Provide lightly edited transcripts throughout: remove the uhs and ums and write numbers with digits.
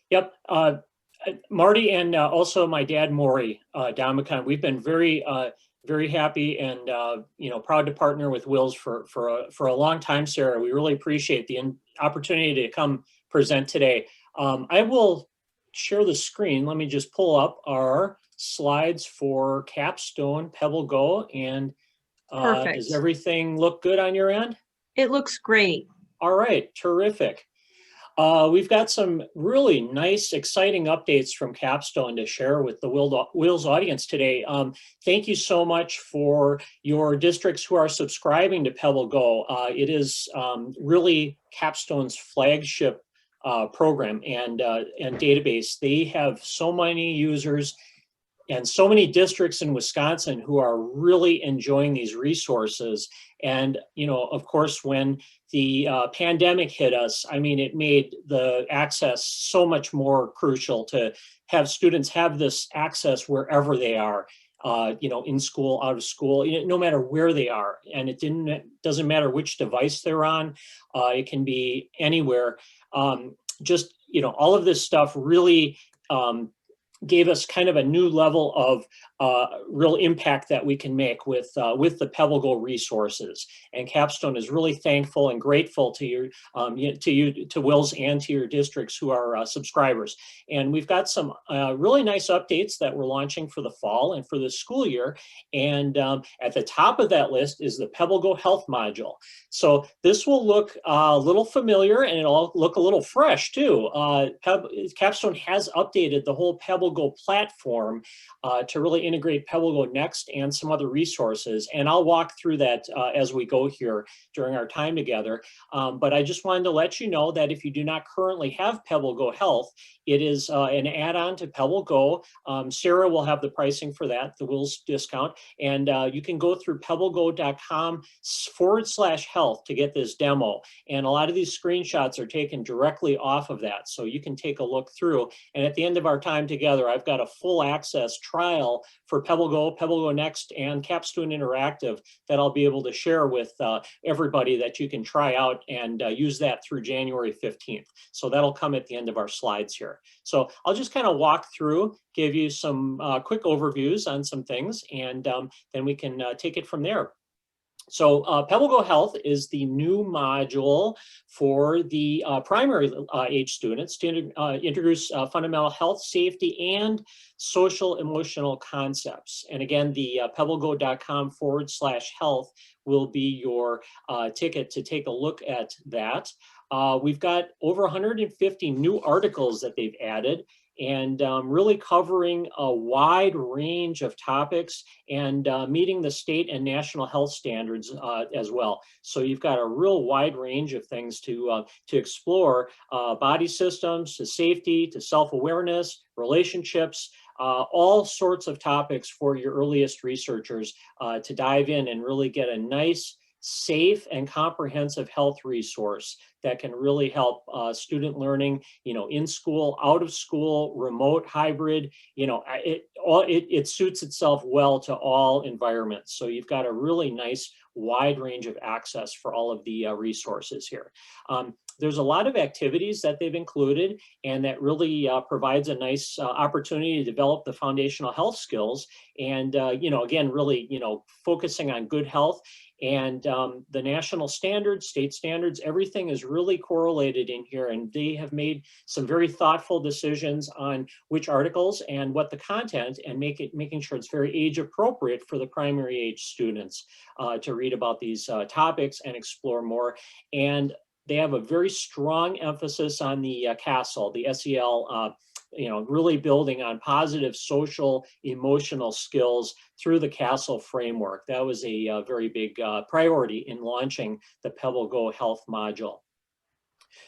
Yep. Marty and also my dad, Maury Domicon, we've been very happy and proud to partner with Wills for a long time, Sarah. We really appreciate the opportunity to come present today. I will share the screen. Let me just pull up our slides for Capstone PebbleGo, and does everything look good on your end? It looks great. All right, terrific. We've got some really nice, exciting updates from Capstone to share with the Wills audience today. Thank you so much for your districts who are subscribing to PebbleGo. It is really Capstone's flagship program and database. They have so many users and so many districts in Wisconsin who are really enjoying these resources. And, of course, when the pandemic hit us, I mean, it made the access so much more crucial to have students have this access wherever they are, in school, out of school, no matter where they are. And it doesn't matter which device they're on. It can be anywhere. All of this stuff really gave us kind of a new level of real impact that we can make with the PebbleGo resources. And Capstone is really thankful and grateful to Wills and to your districts who are subscribers. And we've got some really nice updates that we're launching for the fall and for the school year. And at the top of that list is the PebbleGo Health module. So this will look a little familiar and it'll look a little fresh too. Capstone has updated the whole PebbleGo platform to really integrate PebbleGo Next and some other resources. And I'll walk through that as we go here during our time together. But I just wanted to let you know that if you do not currently have PebbleGo Health, it is an add-on to PebbleGo. Sarah will have the pricing for that, the Wills discount. And you can go through PebbleGo.com/health to get this demo. And a lot of these screenshots are taken directly off of that. So you can take a look through. And at the end of our time together, I've got a full access trial for PebbleGo, PebbleGo Next, and Capstone Interactive that I'll be able to share with everybody that you can try out and use that through January 15th. So that'll come at the end of our slides here. So I'll just kind of walk through, give you some quick overviews on some things, and then we can take it from there. So PebbleGo Health is the new module for the primary age students to introduce fundamental health, safety, and social emotional concepts. And again, the PebbleGo.com/health will be your ticket to take a look at that. We've got over 150 new articles that they've added, and really covering a wide range of topics and meeting the state and national health standards as well. So you've got a real wide range of things to explore, body systems, to safety, to self-awareness, relationships, all sorts of topics for your earliest researchers to dive in and really get a nice, safe and comprehensive health resource that can really help student learning, in school, out of school, remote, hybrid, it suits itself well to all environments. So you've got a really nice wide range of access for all of the resources here. There's a lot of activities that they've included, and that really provides a nice opportunity to develop the foundational health skills. And, again, really, focusing on good health. And the national standards, state standards, everything is really correlated in here. And they have made some very thoughtful decisions on which articles and what the content, and making sure it's very age appropriate for the primary age students to read about these topics and explore more. And they have a very strong emphasis on the CASEL, the SEL, really building on positive social, emotional skills through the CASEL framework. That was a very big priority in launching the PebbleGo Health module.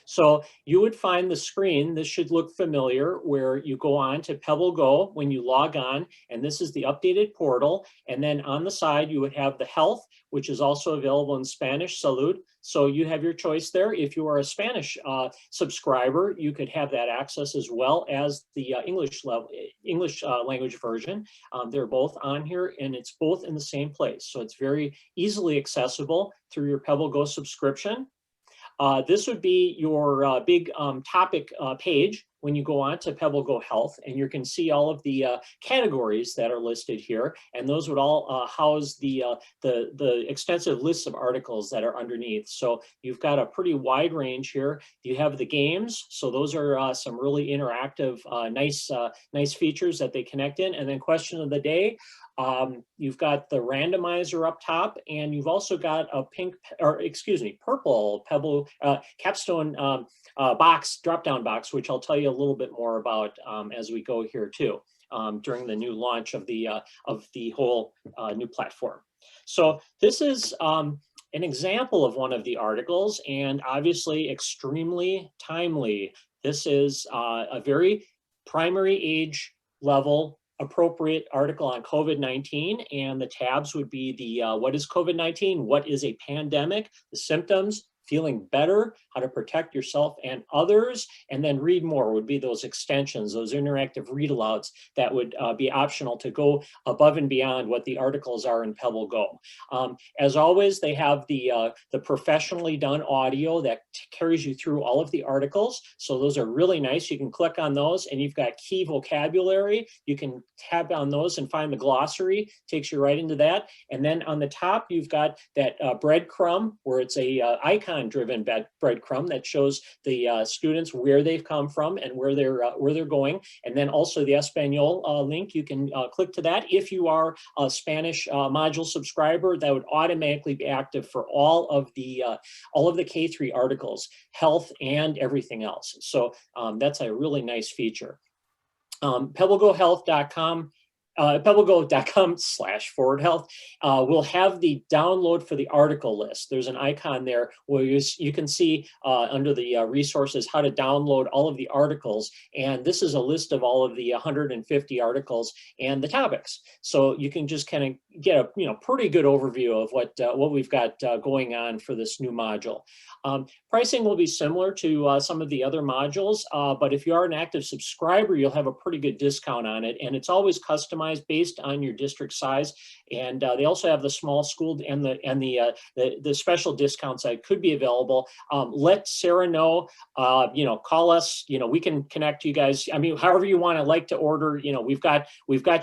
So you would find the screen, this should look familiar, where you go on to PebbleGo when you log on, and this is the updated portal. And then on the side, you would have the health, which is also available in Spanish, salud. So you have your choice there. If you are a Spanish subscriber, you could have that access as well as the English language version. They're both on here, and it's both in the same place. So it's very easily accessible through your PebbleGo subscription. This would be your big topic page when you go on to PebbleGo Health, and you can see all of the categories that are listed here, and those would all house the extensive lists of articles that are underneath. So you've got a pretty wide range here. You have the games, so those are some really interactive, nice features that they connect in. And then question of the day. You've got the randomizer up top, and you've also got a purple Pebble Capstone drop-down box, which I'll tell you a little bit more about as we go here too, during the new launch of the whole new platform. So this is an example of one of the articles, and obviously extremely timely. This is a very primary age level appropriate article on COVID-19, and the tabs would be the what is COVID-19, what is a pandemic, the symptoms, feeling better, how to protect yourself and others, and then read more would be those extensions, those interactive read alouds that would be optional to go above and beyond what the articles are in PebbleGo. As always, they have the professionally done audio that carries you through all of the articles. So those are really nice. You can click on those, and you've got key vocabulary. You can tab on those and find the glossary, takes you right into that. And then on the top, you've got that breadcrumb, where it's a icon-driven breadcrumb that shows the students where they've come from and where they're going. And then also the Espanol link, you can click to that. If you are a Spanish module subscriber, that would automatically be active for all of the K3 articles, health and everything else. So that's a really nice feature. PebbleGoHealth.com. PebbleGo.com/forwardhealth will have the download for the article list. There's an icon there where you can see under the resources how to download all of the articles. And this is a list of all of the 150 articles and the topics. So you can just kind of get a pretty good overview of what we've got going on for this new module. Pricing will be similar to some of the other modules, but if you are an active subscriber, you'll have a pretty good discount on it. And it's always customized based on your district size, and they also have the small school and the special discounts that could be available. Let Sarah know. Call us. We can connect you guys. I mean, however you want to order. We've got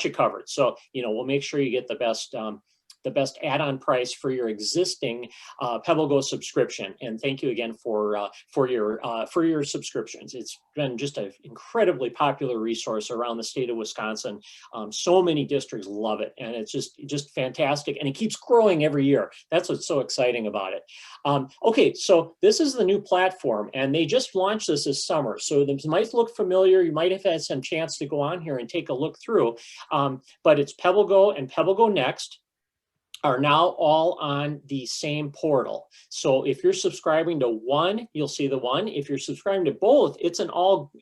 you covered. So we'll make sure you get the best add-on price for your existing PebbleGo subscription. And thank you again for your subscriptions. It's been just an incredibly popular resource around the state of Wisconsin. So many districts love it, and it's just fantastic, and it keeps growing every year. That's what's so exciting about it. Okay, so this is the new platform, and they just launched this summer. So this might look familiar. You might have had some chance to go on here and take a look through, but it's PebbleGo and PebbleGo Next are now all on the same portal. So if you're subscribing to one, you'll see the one. If you're subscribing to both, it's an all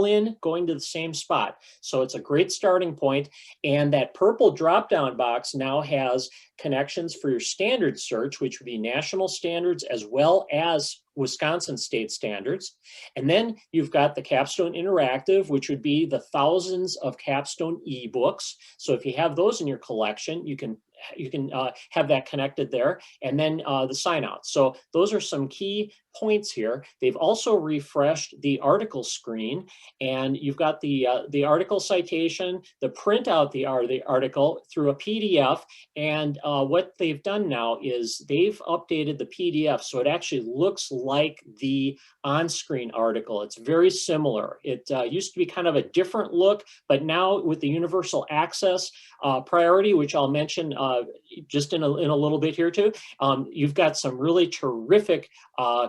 in going to the same spot. So it's a great starting point. And that purple drop-down box now has connections for your standard search, which would be national standards as well as Wisconsin state standards. And then you've got the Capstone Interactive, which would be the thousands of Capstone ebooks. So if you have those in your collection, you can have that connected there, and then the sign out. So those are some key points here. They've also refreshed the article screen, and you've got the article citation, the printout the article through a PDF, and what they've done now is they've updated the PDF so it actually looks like the on-screen article. It's very similar. It used to be kind of a different look, but now with the universal access priority, which I'll mention just in a little bit here too, you've got some really terrific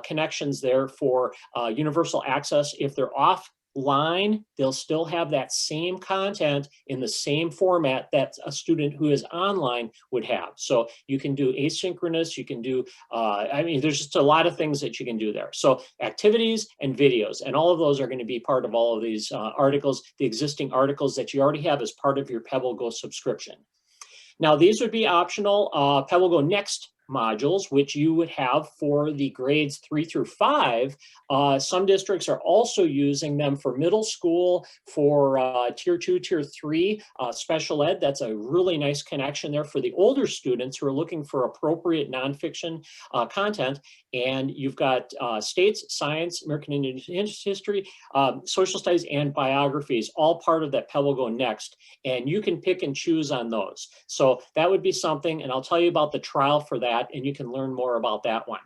connections there for universal access. If they're offline, they'll still have that same content in the same format that a student who is online would have. So you can do asynchronous, you can do, there's just a lot of things that you can do there. So activities and videos, and all of those are going to be part of all of these articles, the existing articles that you already have as part of your PebbleGo subscription. Now, these would be optional. PebbleGo Next modules, which you would have for the grades 3 through 5. Some districts are also using them for middle school, for tier 2, tier 3 special ed. That's a really nice connection there for the older students who are looking for appropriate nonfiction content. And you've got states, science, American Indian history, social studies, and biographies, all part of that PebbleGo Next. And you can pick and choose on those. So that would be something, and I'll tell you about the trial for that, and you can learn more about that one.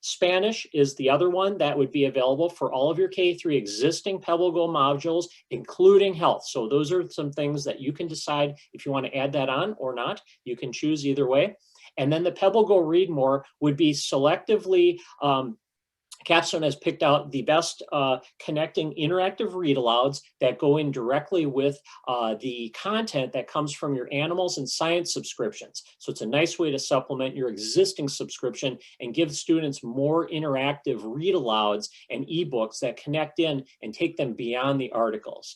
Spanish is the other one that would be available for all of your K-3 existing PebbleGo modules, including health. So those are some things that you can decide if you want to add that on or not. You can choose either way. And then the PebbleGo Read More would be selectively, Capstone has picked out the best connecting interactive read alouds that go in directly with the content that comes from your animals and science subscriptions. So it's a nice way to supplement your existing subscription and give students more interactive read alouds and ebooks that connect in and take them beyond the articles.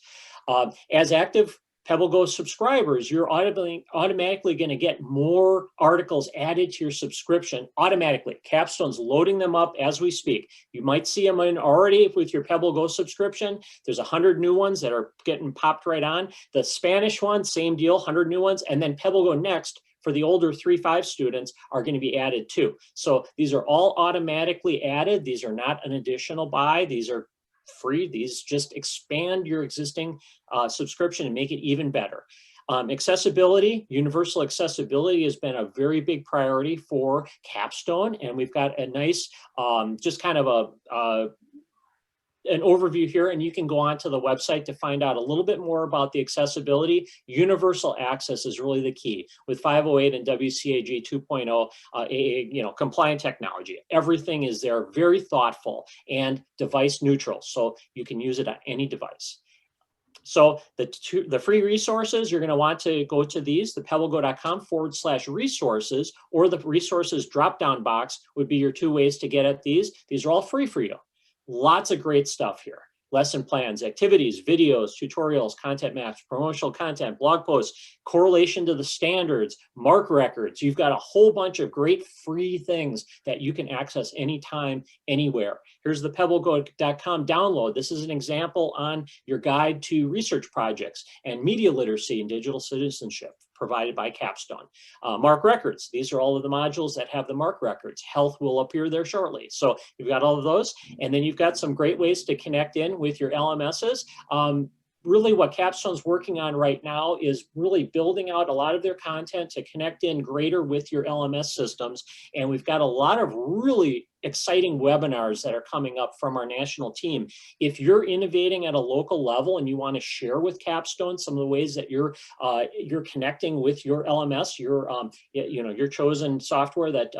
As active PebbleGo subscribers, you're automatically going to get more articles added to your subscription automatically. Capstone's loading them up as we speak. You might see them in already with your PebbleGo subscription. There's 100 new ones that are getting popped right on. The Spanish one, same deal, 100 new ones. And then PebbleGo Next for the older 3-5 students are going to be added too. So these are all automatically added. These are not an additional buy. These are free. These just expand your existing subscription and make it even better. Accessibility, universal accessibility has been a very big priority for Capstone, and we've got a nice, just kind of an overview here, and you can go onto the website to find out a little bit more about the accessibility. Universal access is really the key with 508 and WCAG 2.0, compliant technology. Everything is there, very thoughtful and device neutral, so you can use it on any device. So the free resources, you're going to want to go to these, the PebbleGo.com/resources, or the resources drop-down box would be your two ways to get at these. These are all free for you. Lots of great stuff here. Lesson plans, activities, videos, tutorials, content maps, promotional content, blog posts, correlation to the standards, mark records. You've got a whole bunch of great free things that you can access anytime, anywhere. Here's the PebbleGo.com download. This is an example on your guide to research projects and media literacy and digital citizenship, provided by Capstone. Mark records, these are all of the modules that have the mark records. Health will appear there shortly. So you've got all of those, and then you've got some great ways to connect in with your LMSs. Really what Capstone's working on right now is really building out a lot of their content to connect in greater with your LMS systems. And we've got a lot of really exciting webinars that are coming up from our national team. If you're innovating at a local level and you want to share with Capstone some of the ways that you're connecting with your LMS, your chosen software that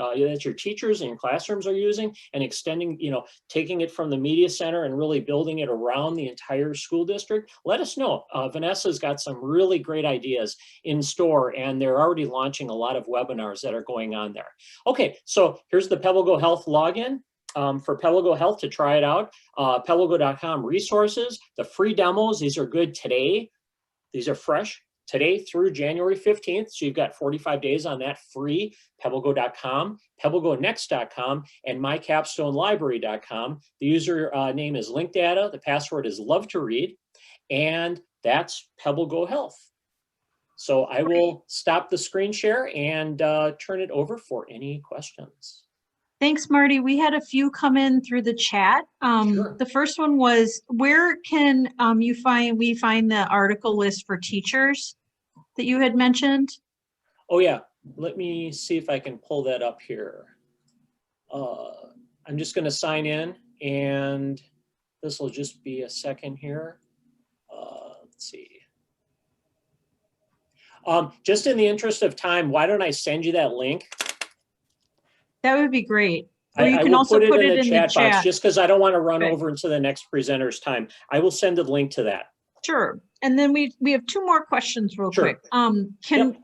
your teachers and your classrooms are using, and extending, taking it from the media center and really building it around the entire school district, let us know. Vanessa's got some really great ideas in store, and they're already launching a lot of webinars that are going on there. Okay, so here's the PebbleGo Health login for PebbleGo Health to try it out. PebbleGo.com resources, the free demos, these are good today. These are fresh today through January 15th. So you've got 45 days on that free. PebbleGo.com, PebbleGoNext.com, and MyCapstoneLibrary.com. The user name is LinkData. The password is love to read. And that's PebbleGo Health. So I will stop the screen share and turn it over for any questions. Thanks, Marty. We had a few come in through the chat. Sure. The first one was, where can we find the article list for teachers that you had mentioned? Oh yeah, let me see if I can pull that up here. I'm just going to sign in, and this will just be a second here. Let's see. Just in the interest of time, why don't I send you that link? That would be great. Or you I can will also put it in the chat box, just because I don't want to run Okay. over into the next presenter's time. I will send a link to that. Sure. And then we have two more questions real Sure. quick. Can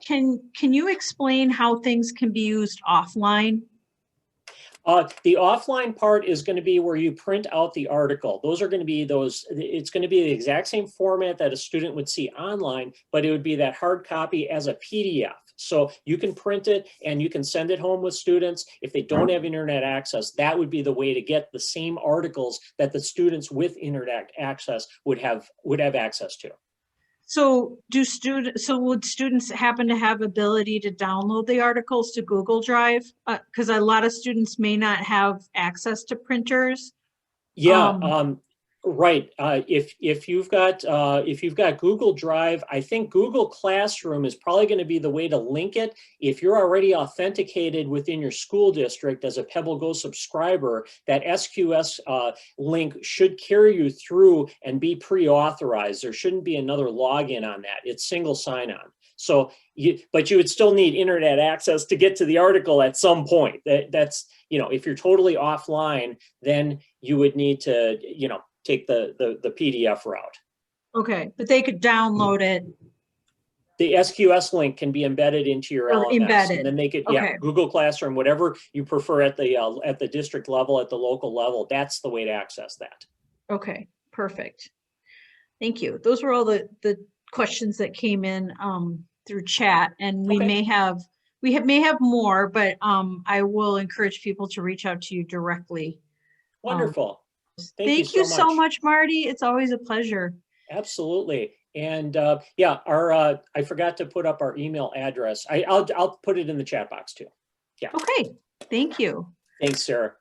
you explain how things can be used offline? The offline part is going to be where you print out the article. Those are going to be it's going to be the exact same format that a student would see online, but it would be that hard copy as a PDF. So you can print it and you can send it home with students. If they don't have internet access, that would be the way to get the same articles that the students with internet access would have access to. So would students happen to have ability to download the articles to Google Drive? Because a lot of students may not have access to printers. Yeah, right. If you've got Google Drive, I think Google Classroom is probably going to be the way to link it. If you're already authenticated within your school district as a PebbleGo subscriber, that SQS link should carry you through and be pre-authorized. There shouldn't be another login on that. It's single sign-on. So, but you would still need internet access to get to the article at some point. That's, if you're totally offline, then you would need to, take the PDF route. Okay, but they could download it. The SQS link can be embedded into your LMS, embedded. and then they could, Okay. Google Classroom, whatever you prefer at the district level, at the local level. That's the way to access that. Okay, perfect. Thank you. Those were all the questions that came in through chat, and we may have more, but I will encourage people to reach out to you directly. Wonderful. Thank you so much, Marty. It's always a pleasure. Absolutely. And I forgot to put up our email address. I'll put it in the chat box too. Yeah. Okay. Thank you. Thanks, Sarah.